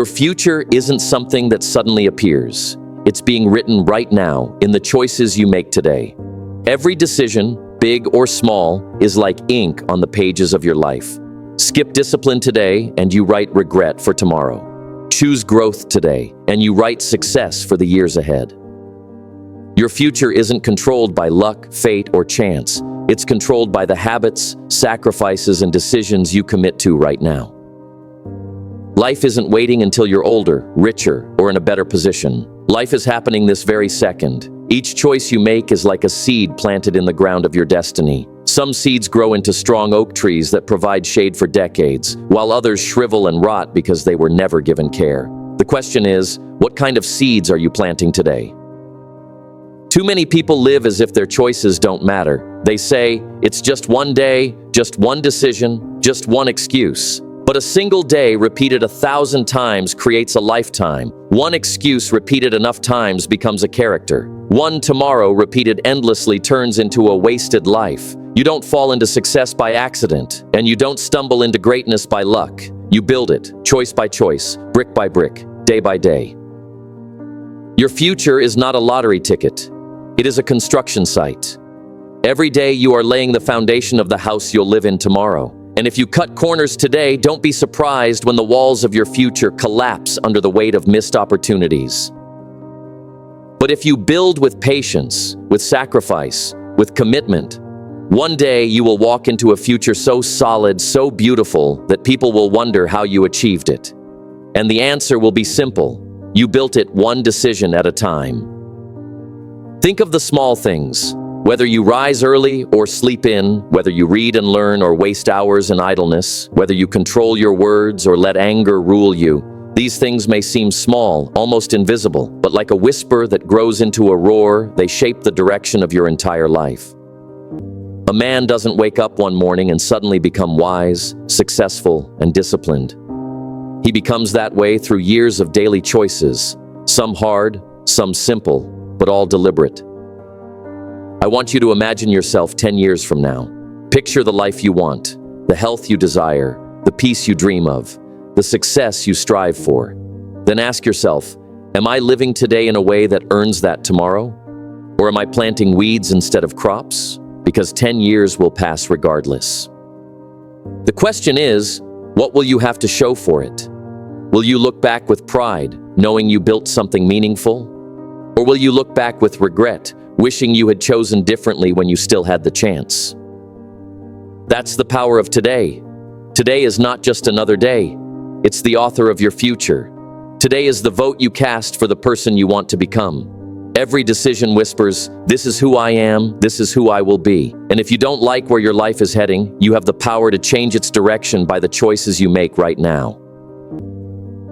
Your future isn't something that suddenly appears. It's being written right now in the choices you make today. Every decision, big or small, is like ink on the pages of your life. Skip discipline today and you write regret for tomorrow. Choose growth today and you write success for the years ahead. Your future isn't controlled by luck, fate, or chance. It's controlled by the habits, sacrifices, and decisions you commit to right now. Life isn't waiting until you're older, richer, or in a better position. Life is happening this very second. Each choice you make is like a seed planted in the ground of your destiny. Some seeds grow into strong oak trees that provide shade for decades, while others shrivel and rot because they were never given care. The question is, what kind of seeds are you planting today? Too many people live as if their choices don't matter. They say, it's just one day, just one decision, just one excuse. But a single day repeated 1,000 times creates a lifetime. One excuse repeated enough times becomes a character. One tomorrow repeated endlessly turns into a wasted life. You don't fall into success by accident, and you don't stumble into greatness by luck. You build it, choice by choice, brick by brick, day by day. Your future is not a lottery ticket. It is a construction site. Every day you are laying the foundation of the house you'll live in tomorrow. And if you cut corners today, don't be surprised when the walls of your future collapse under the weight of missed opportunities. But if you build with patience, with sacrifice, with commitment, one day you will walk into a future so solid, so beautiful, that people will wonder how you achieved it. And the answer will be simple. You built it one decision at a time. Think of the small things. Whether you rise early or sleep in, whether you read and learn or waste hours in idleness, whether you control your words or let anger rule you, these things may seem small, almost invisible, but like a whisper that grows into a roar, they shape the direction of your entire life. A man doesn't wake up one morning and suddenly become wise, successful, and disciplined. He becomes that way through years of daily choices, some hard, some simple, but all deliberate. I want you to imagine yourself 10 years from now. Picture the life you want, the health you desire, the peace you dream of, the success you strive for. Then ask yourself, am I living today in a way that earns that tomorrow? Or am I planting weeds instead of crops? Because 10 years will pass regardless. The question is, what will you have to show for it? Will you look back with pride, knowing you built something meaningful? Or will you look back with regret, wishing you had chosen differently when you still had the chance? That's the power of today. Today is not just another day. It's the author of your future. Today is the vote you cast for the person you want to become. Every decision whispers, this is who I am, this is who I will be. And if you don't like where your life is heading, you have the power to change its direction by the choices you make right now.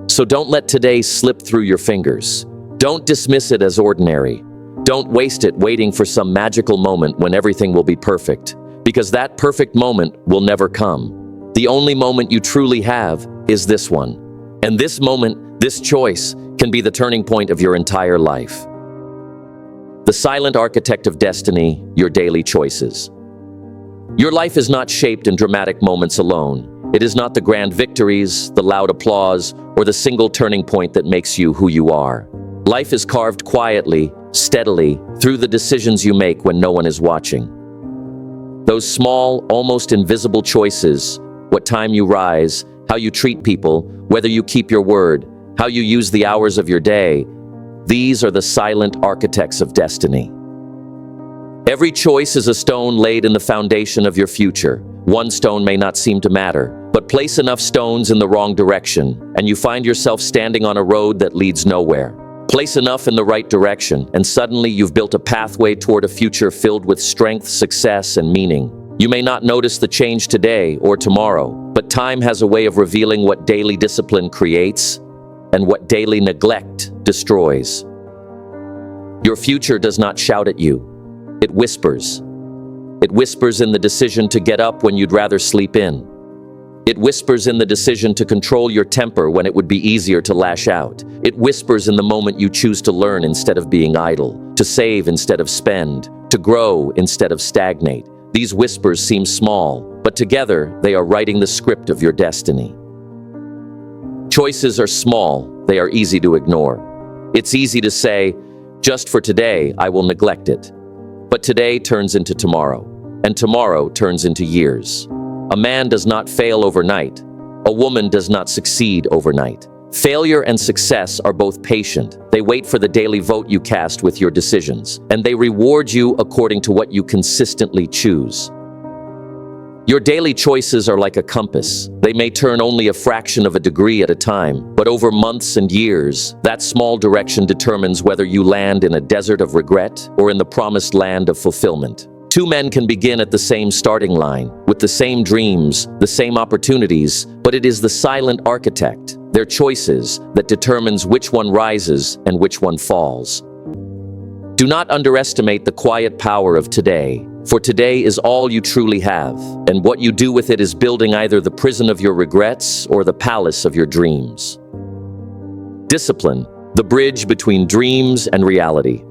So don't let today slip through your fingers. Don't dismiss it as ordinary. Don't waste it waiting for some magical moment when everything will be perfect, because that perfect moment will never come. The only moment you truly have is this one. And this moment, this choice, can be the turning point of your entire life. The silent architect of destiny, your daily choices. Your life is not shaped in dramatic moments alone. It is not the grand victories, the loud applause, or the single turning point that makes you who you are. Life is carved quietly, steadily, through the decisions you make when no one is watching. Those small, almost invisible choices, what time you rise, how you treat people, whether you keep your word, how you use the hours of your day, these are the silent architects of destiny. Every choice is a stone laid in the foundation of your future. One stone may not seem to matter, but place enough stones in the wrong direction, and you find yourself standing on a road that leads nowhere. Place enough in the right direction, and suddenly you've built a pathway toward a future filled with strength, success, and meaning. You may not notice the change today or tomorrow, but time has a way of revealing what daily discipline creates and what daily neglect destroys. Your future does not shout at you. It whispers. It whispers in the decision to get up when you'd rather sleep in. It whispers in the decision to control your temper when it would be easier to lash out. It whispers in the moment you choose to learn instead of being idle, to save instead of spend, to grow instead of stagnate. These whispers seem small, but together they are writing the script of your destiny. Choices are small, they are easy to ignore. It's easy to say, just for today, I will neglect it. But today turns into tomorrow, and tomorrow turns into years. A man does not fail overnight. A woman does not succeed overnight. Failure and success are both patient. They wait for the daily vote you cast with your decisions, and they reward you according to what you consistently choose. Your daily choices are like a compass. They may turn only a fraction of a degree at a time, but over months and years, that small direction determines whether you land in a desert of regret or in the promised land of fulfillment. Two men can begin at the same starting line, with the same dreams, the same opportunities, but it is the silent architect, their choices, that determines which one rises and which one falls. Do not underestimate the quiet power of today, for today is all you truly have, and what you do with it is building either the prison of your regrets or the palace of your dreams. Discipline, the bridge between dreams and reality.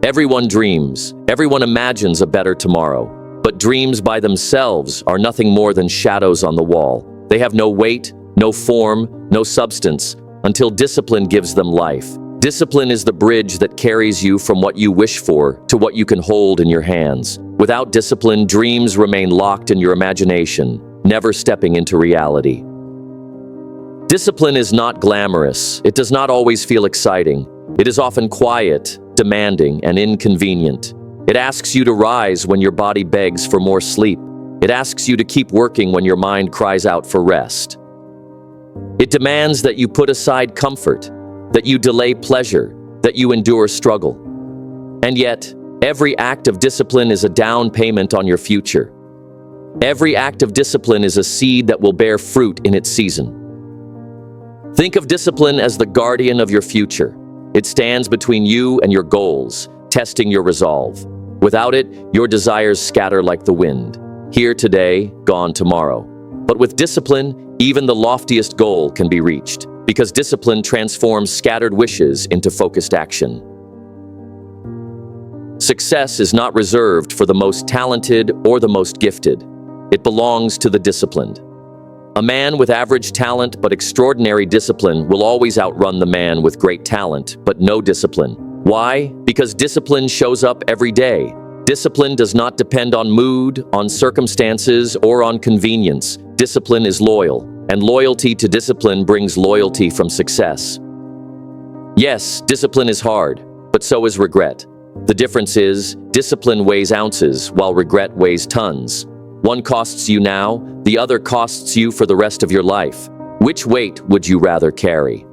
Everyone dreams, everyone imagines a better tomorrow, but dreams by themselves are nothing more than shadows on the wall. They have no weight, no form, no substance, until discipline gives them life. Discipline is the bridge that carries you from what you wish for to what you can hold in your hands. Without discipline, dreams remain locked in your imagination, never stepping into reality. Discipline is not glamorous. It does not always feel exciting. It is often quiet, demanding, and inconvenient. It asks you to rise when your body begs for more sleep. It asks you to keep working when your mind cries out for rest. It demands that you put aside comfort, that you delay pleasure, that you endure struggle. And yet, every act of discipline is a down payment on your future. Every act of discipline is a seed that will bear fruit in its season. Think of discipline as the guardian of your future. It stands between you and your goals, testing your resolve. Without it, your desires scatter like the wind, here today, gone tomorrow. But with discipline, even the loftiest goal can be reached, because discipline transforms scattered wishes into focused action. Success is not reserved for the most talented or the most gifted. It belongs to the disciplined. A man with average talent but extraordinary discipline will always outrun the man with great talent but no discipline. Why? Because discipline shows up every day. Discipline does not depend on mood, on circumstances, or on convenience. Discipline is loyal, and loyalty to discipline brings loyalty from success. Yes, discipline is hard, but so is regret. The difference is, discipline weighs ounces while regret weighs tons. One costs you now, the other costs you for the rest of your life. Which weight would you rather carry?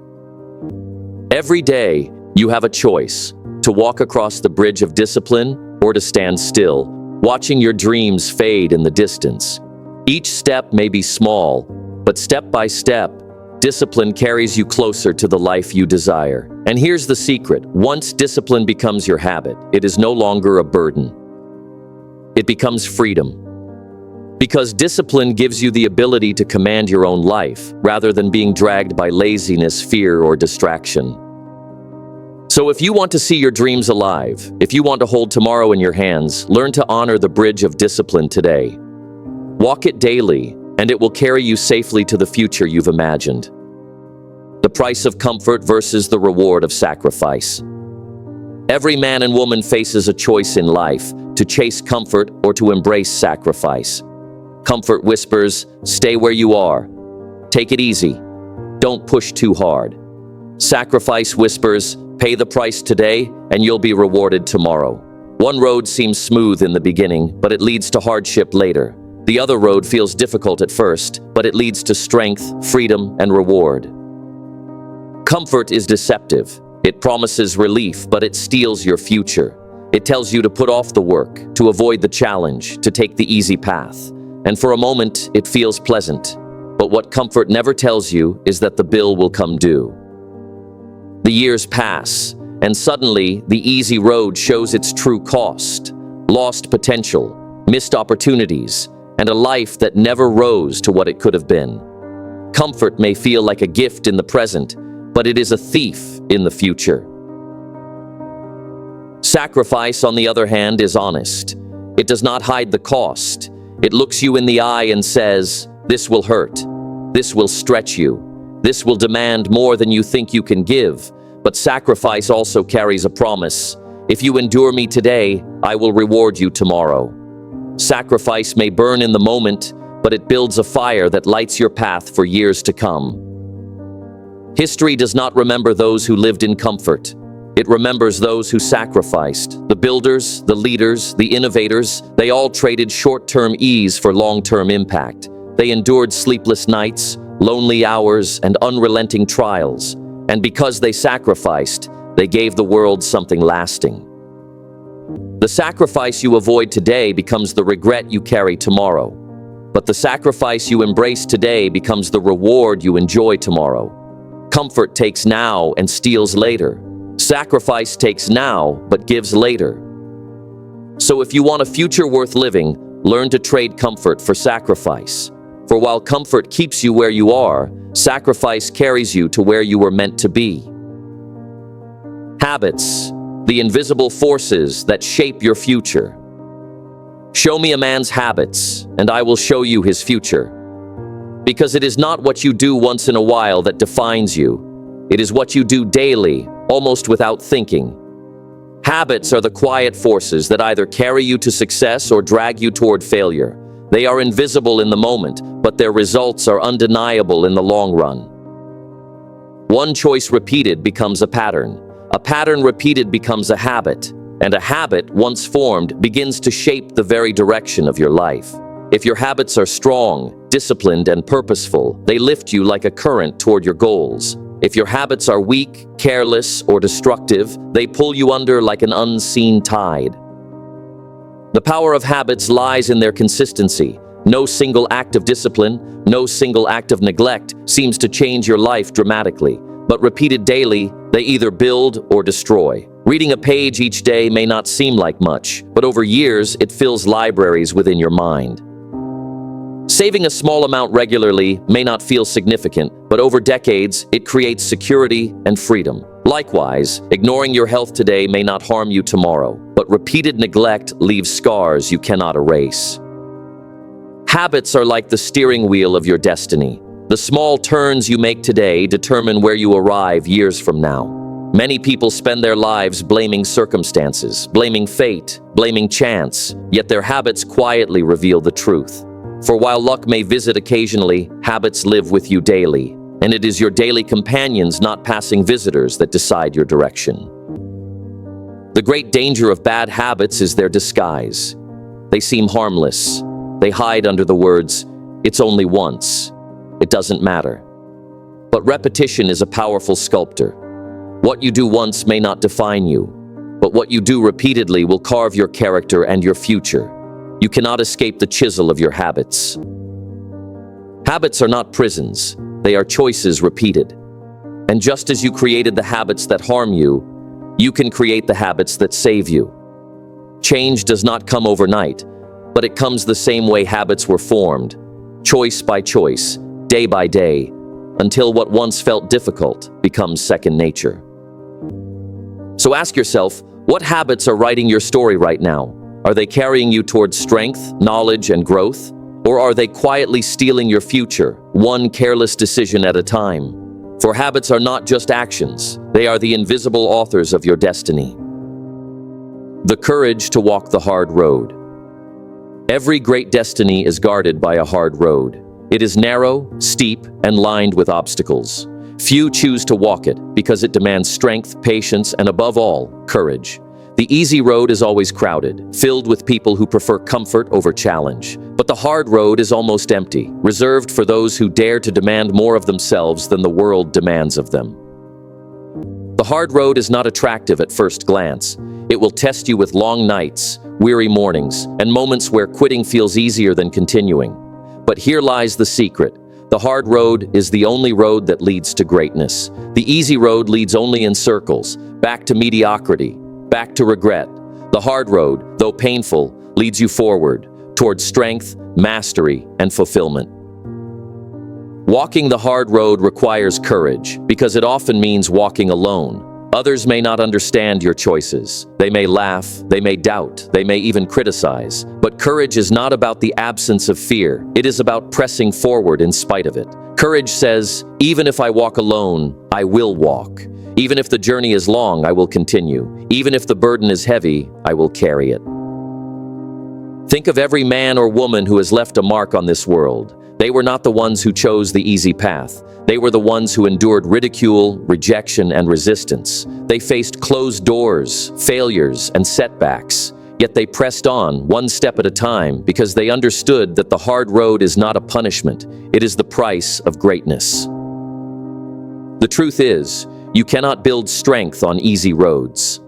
Every day, you have a choice: to walk across the bridge of discipline or to stand still, watching your dreams fade in the distance. Each step may be small, but step by step, discipline carries you closer to the life you desire. And here's the secret: once discipline becomes your habit, it is no longer a burden. It becomes freedom. Because discipline gives you the ability to command your own life, rather than being dragged by laziness, fear, or distraction. So if you want to see your dreams alive, if you want to hold tomorrow in your hands, learn to honor the bridge of discipline today. Walk it daily, and it will carry you safely to the future you've imagined. The price of comfort versus the reward of sacrifice. Every man and woman faces a choice in life: to chase comfort or to embrace sacrifice. Comfort whispers, stay where you are. Take it easy. Don't push too hard. Sacrifice whispers, pay the price today and you'll be rewarded tomorrow. One road seems smooth in the beginning, but it leads to hardship later. The other road feels difficult at first, but it leads to strength, freedom, and reward. Comfort is deceptive. It promises relief, but it steals your future. It tells you to put off the work, to avoid the challenge, to take the easy path. And for a moment, it feels pleasant. But what comfort never tells you is that the bill will come due. The years pass, and suddenly, the easy road shows its true cost: lost potential, missed opportunities, and a life that never rose to what it could have been. Comfort may feel like a gift in the present, but it is a thief in the future. Sacrifice, on the other hand, is honest. It does not hide the cost. It looks you in the eye and says, "This will hurt. This will stretch you. This will demand more than you think you can give, but sacrifice also carries a promise. If you endure me today, I will reward you tomorrow. Sacrifice may burn in the moment, but it builds a fire that lights your path for years to come. History does not remember those who lived in comfort. It remembers those who sacrificed. The builders, the leaders, the innovators, they all traded short-term ease for long-term impact. They endured sleepless nights, lonely hours, and unrelenting trials. And because they sacrificed, they gave the world something lasting. The sacrifice you avoid today becomes the regret you carry tomorrow. But the sacrifice you embrace today becomes the reward you enjoy tomorrow. Comfort takes now and steals later. Sacrifice takes now, but gives later. So if you want a future worth living, learn to trade comfort for sacrifice. For while comfort keeps you where you are, sacrifice carries you to where you were meant to be. Habits, the invisible forces that shape your future. Show me a man's habits, and I will show you his future. Because it is not what you do once in a while that defines you. It is what you do daily, almost without thinking. Habits are the quiet forces that either carry you to success or drag you toward failure. They are invisible in the moment, but their results are undeniable in the long run. One choice repeated becomes a pattern. A pattern repeated becomes a habit. And a habit, once formed, begins to shape the very direction of your life. If your habits are strong, disciplined, and purposeful, they lift you like a current toward your goals. If your habits are weak, careless, or destructive, they pull you under like an unseen tide. The power of habits lies in their consistency. No single act of discipline, no single act of neglect seems to change your life dramatically. But repeated daily, they either build or destroy. Reading a page each day may not seem like much, but over years, it fills libraries within your mind. Saving a small amount regularly may not feel significant, but over decades, it creates security and freedom. Likewise, ignoring your health today may not harm you tomorrow, but repeated neglect leaves scars you cannot erase. Habits are like the steering wheel of your destiny. The small turns you make today determine where you arrive years from now. Many people spend their lives blaming circumstances, blaming fate, blaming chance, yet their habits quietly reveal the truth. For while luck may visit occasionally, habits live with you daily, and it is your daily companions, not passing visitors, that decide your direction. The great danger of bad habits is their disguise. They seem harmless. They hide under the words, "It's only once. It doesn't matter." But repetition is a powerful sculptor. What you do once may not define you, but what you do repeatedly will carve your character and your future. You cannot escape the chisel of your habits. Habits are not prisons. They are choices repeated. And just as you created the habits that harm you, you can create the habits that save you. Change does not come overnight, but it comes the same way habits were formed, choice by choice, day by day, until what once felt difficult becomes second nature. So ask yourself, what habits are writing your story right now? Are they carrying you towards strength, knowledge, and growth? Or are they quietly stealing your future, one careless decision at a time? For habits are not just actions, they are the invisible authors of your destiny. The courage to walk the hard road. Every great destiny is guarded by a hard road. It is narrow, steep, and lined with obstacles. Few choose to walk it because it demands strength, patience, and above all, courage. The easy road is always crowded, filled with people who prefer comfort over challenge. But the hard road is almost empty, reserved for those who dare to demand more of themselves than the world demands of them. The hard road is not attractive at first glance. It will test you with long nights, weary mornings, and moments where quitting feels easier than continuing. But here lies the secret. The hard road is the only road that leads to greatness. The easy road leads only in circles, back to mediocrity, back to regret. The hard road, though painful, leads you forward, towards strength, mastery, and fulfillment. Walking the hard road requires courage, because it often means walking alone. Others may not understand your choices. They may laugh, they may doubt, they may even criticize. But courage is not about the absence of fear. It is about pressing forward in spite of it. Courage says, even if I walk alone, I will walk. Even if the journey is long, I will continue. Even if the burden is heavy, I will carry it. Think of every man or woman who has left a mark on this world. They were not the ones who chose the easy path. They were the ones who endured ridicule, rejection, and resistance. They faced closed doors, failures, and setbacks. Yet they pressed on, one step at a time, because they understood that the hard road is not a punishment. It is the price of greatness. The truth is, you cannot build strength on easy roads.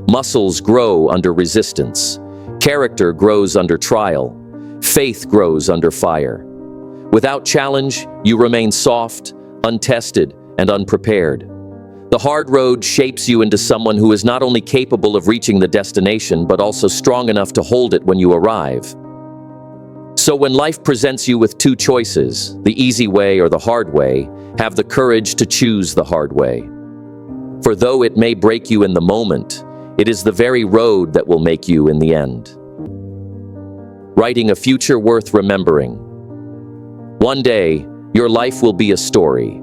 Muscles grow under resistance. Character grows under trial. Faith grows under fire. Without challenge, you remain soft, untested, and unprepared. The hard road shapes you into someone who is not only capable of reaching the destination, but also strong enough to hold it when you arrive. So when life presents you with two choices, the easy way or the hard way, have the courage to choose the hard way. For though it may break you in the moment, it is the very road that will make you in the end. Writing a future worth remembering. One day, your life will be a story.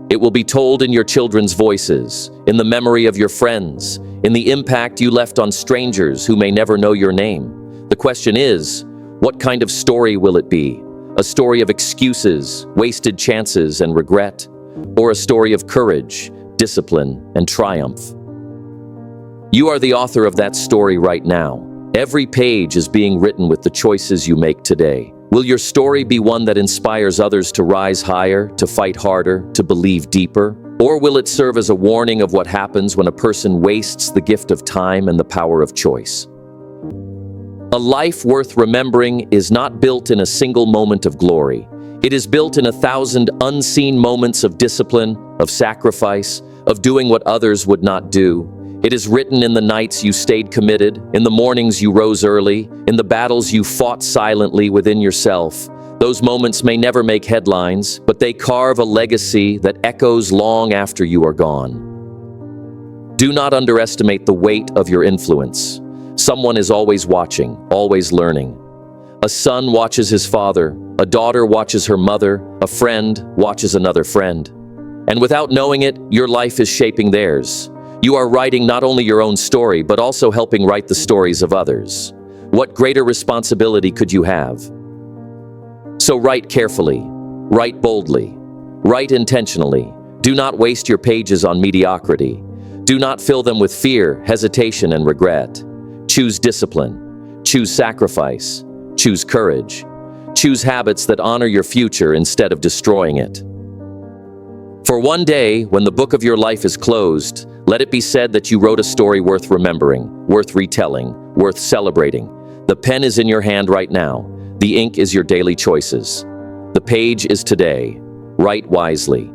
It will be told in your children's voices, in the memory of your friends, in the impact you left on strangers who may never know your name. The question is, what kind of story will it be? A story of excuses, wasted chances, and regret? Or a story of courage, discipline, and triumph? You are the author of that story right now. Every page is being written with the choices you make today. Will your story be one that inspires others to rise higher, to fight harder, to believe deeper? Or will it serve as a warning of what happens when a person wastes the gift of time and the power of choice? A life worth remembering is not built in a single moment of glory. It is built in 1,000 unseen moments of discipline, of sacrifice, of doing what others would not do. It is written in the nights you stayed committed, in the mornings you rose early, in the battles you fought silently within yourself. Those moments may never make headlines, but they carve a legacy that echoes long after you are gone. Do not underestimate the weight of your influence. Someone is always watching, always learning. A son watches his father, a daughter watches her mother, a friend watches another friend. And without knowing it, your life is shaping theirs. You are writing not only your own story, but also helping write the stories of others. What greater responsibility could you have? So write carefully, write boldly, write intentionally. Do not waste your pages on mediocrity. Do not fill them with fear, hesitation, and regret. Choose discipline, choose sacrifice, choose courage. Choose habits that honor your future instead of destroying it. For one day, when the book of your life is closed, let it be said that you wrote a story worth remembering, worth retelling, worth celebrating. The pen is in your hand right now. The ink is your daily choices. The page is today. Write wisely.